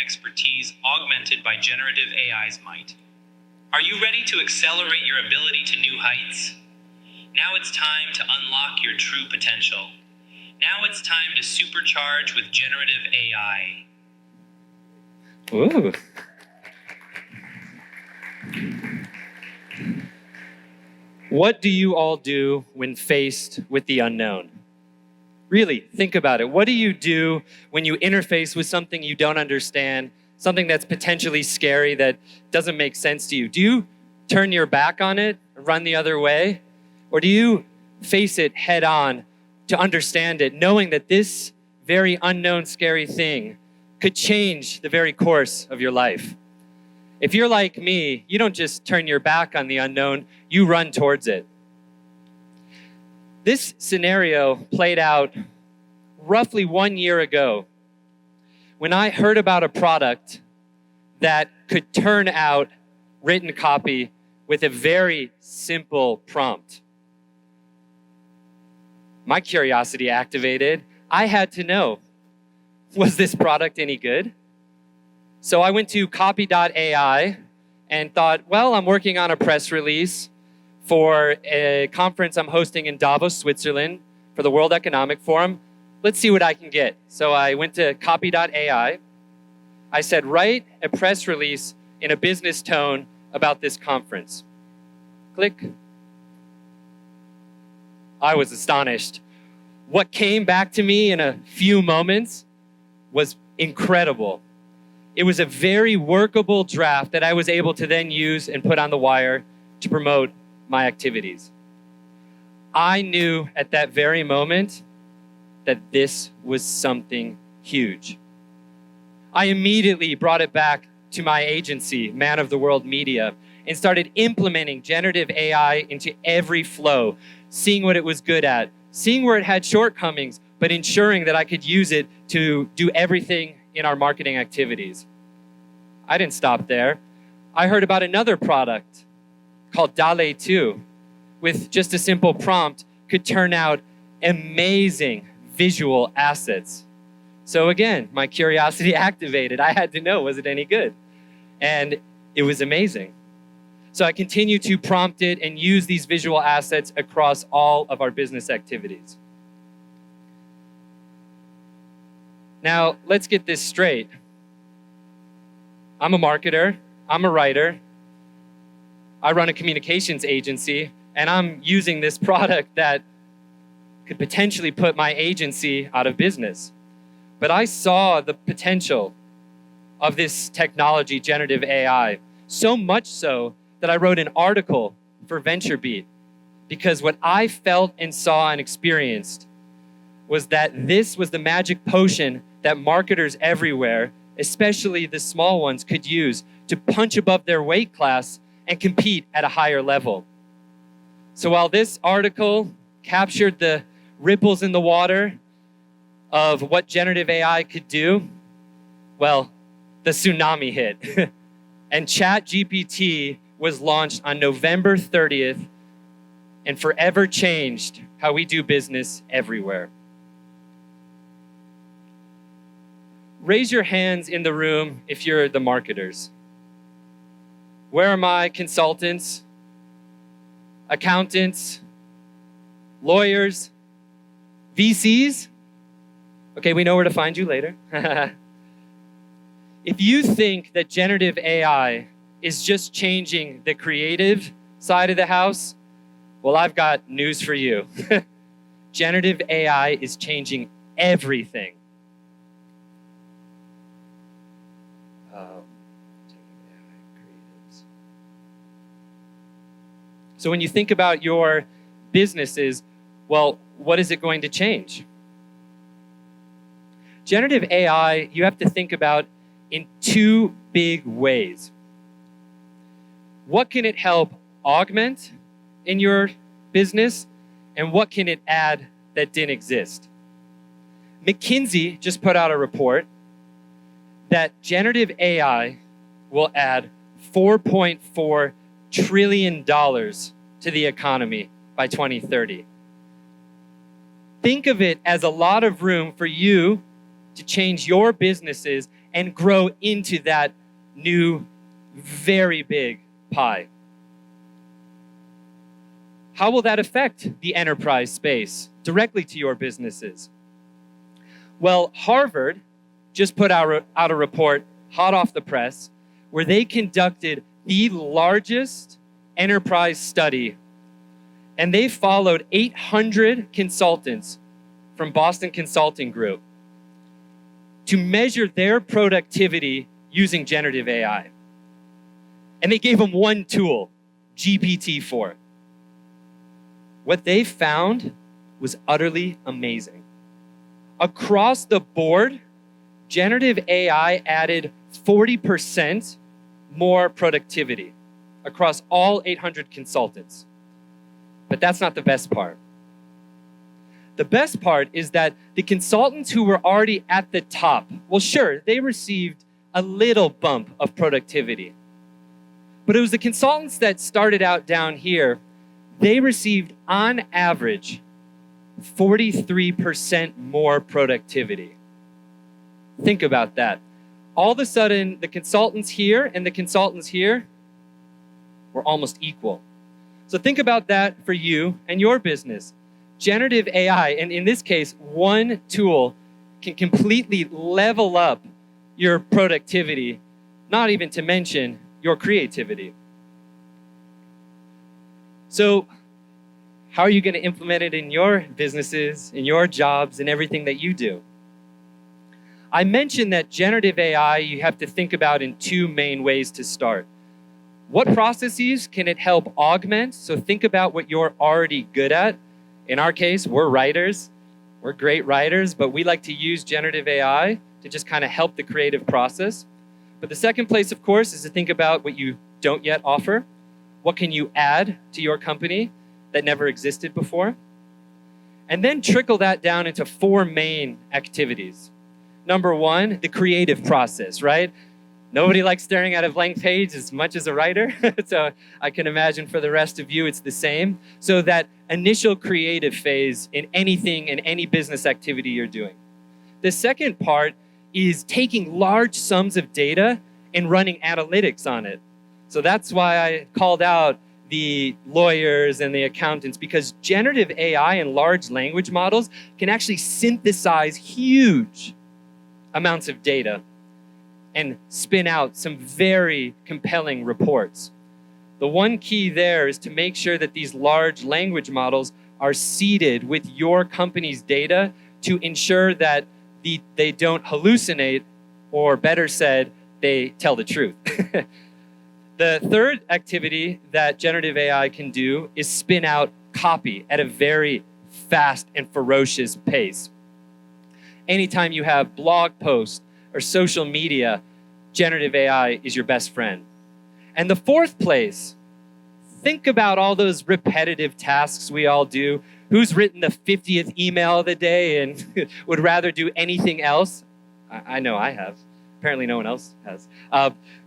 expertise augmented by generative AI's might. Are you ready to accelerate your ability to new heights? Now it's time to unlock your true potential. Now it's time to supercharge with generative AI. Ooh. What do you all do when faced with the unknown? Really, think about it. What do you do when you interface with something you don't understand, something that's potentially scary, that doesn't make sense to you? Do you turn your back on it, run the other way? Or do you face it head on to understand it, knowing that this very unknown, scary thing could change the very course of your life? If you're like me, you don't just turn your back on the unknown, you run towards it. This scenario played out roughly 1 year ago when I heard about a product that could turn out written copy with a very simple prompt. My curiosity activated. I had to know, was this product any good? So I went to copy.ai and thought, well, I'm working on a press release for a conference I'm hosting in Davos, Switzerland for the World Economic Forum. Let's see what I can get. So I went to copy.ai. I said, write a press release in a business tone about this conference. Click. I was astonished. What came back to me in a few moments was incredible. It was a very workable draft that I was able to then use and put on the wire to promote my activities. I knew at that very moment that this was something huge. I immediately brought it back to my agency, Man of the World Media, and started implementing generative AI into every flow, seeing what it was good at, seeing where it had shortcomings, but ensuring that I could use it to do everything in our marketing activities. I didn't stop there. I heard about another product called DALL-E 2, with just a simple prompt, could turn out amazing visual assets. So again, my curiosity activated. I had to know, was it any good? And it was amazing. So I continue to prompt it and use these visual assets across all of our business activities. Now, let's get this straight. I'm a marketer, I'm a writer, I run a communications agency, and I'm using this product that could potentially put my agency out of business. But I saw the potential of this technology, generative AI, so much so that I wrote an article for VentureBeat, because what I felt and saw and experienced was that this was the magic potion that marketers everywhere, especially the small ones, could use to punch above their weight class and compete at a higher level. So while this article captured the ripples in the water of what generative AI could do, well, the tsunami hit. And ChatGPT was launched on November 30th and forever changed how we do business everywhere. Raise your hands in the room if you're the marketers. Where are my consultants, accountants, lawyers, VCs? Okay, we know where to find you later. If you think that generative AI is just changing the creative side of the house, well, I've got news for you. Generative AI is changing everything. So when you think about your businesses, well, what is it going to change? Generative AI, you have to think about in two big ways. What can it help augment in your business, and what can it add that didn't exist? McKinsey just put out a report that generative AI will add $4.4 trillion to the economy by 2030. Think of it as a lot of room for you to change your businesses and grow into that new, very big pie. How will that affect the enterprise space directly to your businesses? Well, Harvard just put out a report, hot off the press, where they conducted the largest enterprise study, and they followed 800 consultants from Boston Consulting Group to measure their productivity using generative AI. And they gave them one tool, GPT-4. What they found was utterly amazing. Across the board, generative AI added 40% more productivity across all 800 consultants. But that's not the best part. The best part is that the consultants who were already at the top, well, sure, they received a little bump of productivity. But it was the consultants that started out down here, they received, on average, 43% more productivity. Think about that. All of a sudden, the consultants here and the consultants here were almost equal. So think about that for you and your business. Generative AI, and in this case, one tool can completely level up your productivity, not even to mention your creativity. So how are you going to implement it in your businesses, in your jobs, in everything that you do? I mentioned that generative AI, you have to think about in two main ways to start. What processes can it help augment? So think about what you're already good at. In our case, we're writers. We're great writers, but we like to use generative AI to just kind of help the creative process. But the second place, of course, is to think about what you don't yet offer. What can you add to your company that never existed before? And then trickle that down into four main activities. Number one, the creative process, right? Nobody likes staring at a blank page as much as a writer. So I can imagine for the rest of you, it's the same. So that initial creative phase in anything, in any business activity you're doing. The second part is taking large sums of data and running analytics on it. So that's why I called out the lawyers and the accountants, because generative AI and large language models can actually synthesize huge amounts of data and spin out some very compelling reports. The one key there is to make sure that these large language models are seeded with your company's data to ensure that they don't hallucinate, or better said, they tell the truth. The third activity that generative AI can do is spin out copy at a very fast and ferocious pace. Anytime you have blog posts or social media, generative AI is your best friend. And the fourth place, think about all those repetitive tasks we all do. Who's written the 50th email of the day and would rather do anything else? I know I have. Apparently no one else has.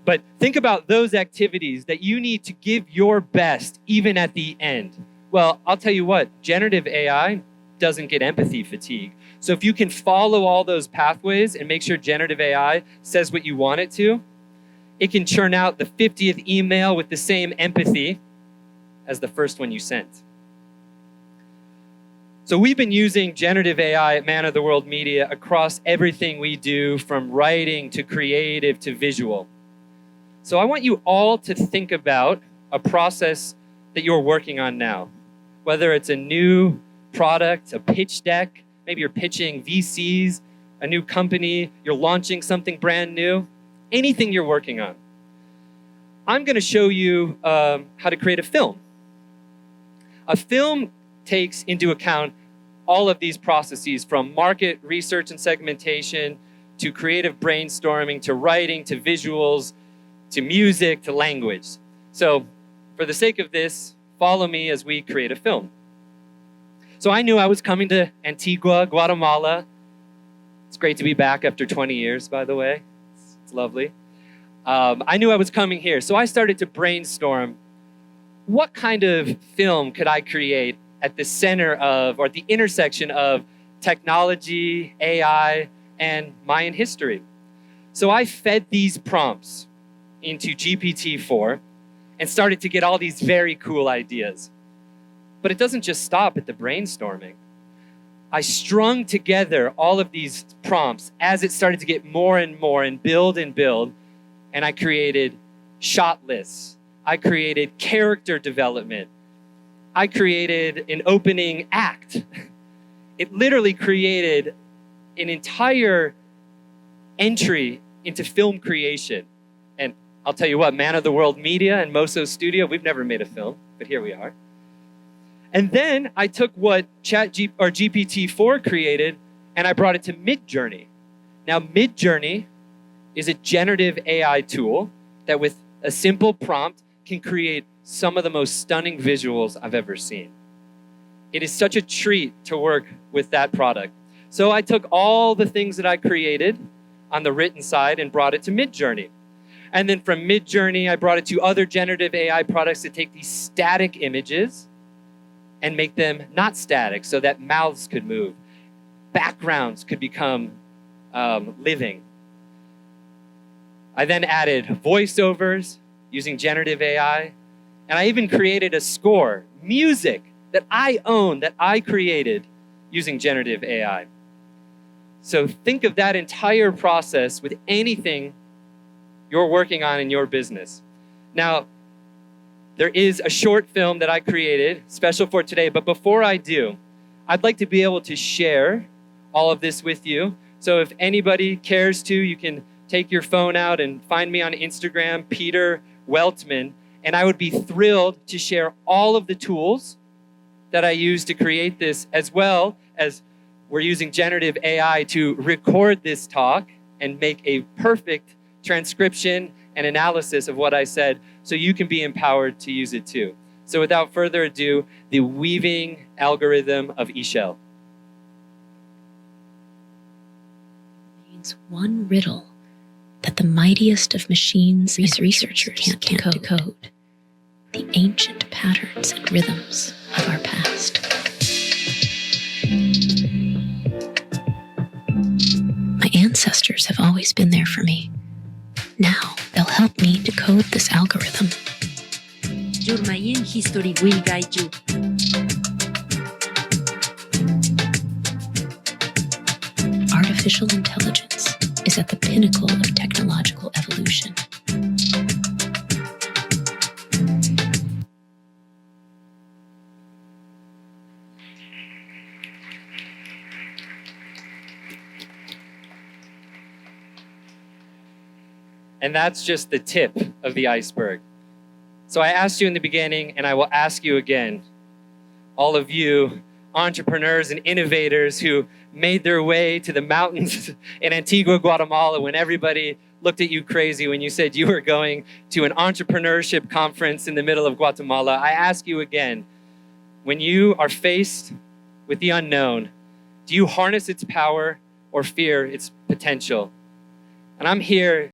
But think about those activities that you need to give your best even at the end. Well, I'll tell you what, generative AI doesn't get empathy fatigue. So if you can follow all those pathways and make sure generative AI says what you want it to, it can churn out the 50th email with the same empathy as the first one you sent. So we've been using generative AI at Man of the World Media across everything we do, from writing to creative to visual. So I want you all to think about a process that you're working on now, whether it's a new product, a pitch deck, maybe you're pitching VCs, a new company, you're launching something brand new, anything you're working on. I'm going to show you how to create a film. A film takes into account all of these processes, from market research and segmentation to creative brainstorming to writing to visuals to music to language. So for the sake of this, follow me as we create a film. So I knew I was coming to Antigua, Guatemala. It's great to be back after 20 years, by the way. It's lovely. I knew I was coming here, so I started to brainstorm what kind of film could I create at the center of, or the intersection of, technology, AI, and Mayan history. So I fed these prompts into GPT-4 and started to get all these very cool ideas. But it doesn't just stop at the brainstorming. I strung together all of these prompts as it started to get more and more and build, and I created shot lists. I created character development. I created an opening act. It literally created an entire entry into film creation. And I'll tell you what, Man of the World Media and Moso Studio, we've never made a film, but here we are. And then I took what GPT-4 created and I brought it to Midjourney. Now, Midjourney is a generative AI tool that with a simple prompt can create some of the most stunning visuals I've ever seen. It is such a treat to work with that product. So I took all the things that I created on the written side and brought it to Midjourney. And then from Midjourney, I brought it to other generative AI products that take these static images and make them not static so that mouths could move. Backgrounds could become living. I then added voiceovers using generative AI. And I even created a score, music that I own, that I created using generative AI. So think of that entire process with anything you're working on in your business. Now, there is a short film that I created, special for today, but before I do, I'd like to be able to share all of this with you. So if anybody cares to, you can take your phone out and find me on Instagram, Peter Weltman, and I would be thrilled to share all of the tools that I use to create this, as well as we're using generative AI to record this talk and make a perfect transcription and analysis of what I said so you can be empowered to use it too. So without further ado, the weaving algorithm of Ishel. It's one riddle that the mightiest of machines and researchers can't decode. The ancient patterns and rhythms of our past. My ancestors have always been there for me. Now they'll help me decode this algorithm. Your Mayan history will guide you. Artificial intelligence is at the pinnacle of technological evolution. And that's just the tip of the iceberg. So I asked you in the beginning, and I will ask you again, all of you entrepreneurs and innovators who made their way to the mountains in Antigua, Guatemala, when everybody looked at you crazy when you said you were going to an entrepreneurship conference in the middle of Guatemala. I ask you again, when you are faced with the unknown, do you harness its power or fear its potential? And I'm here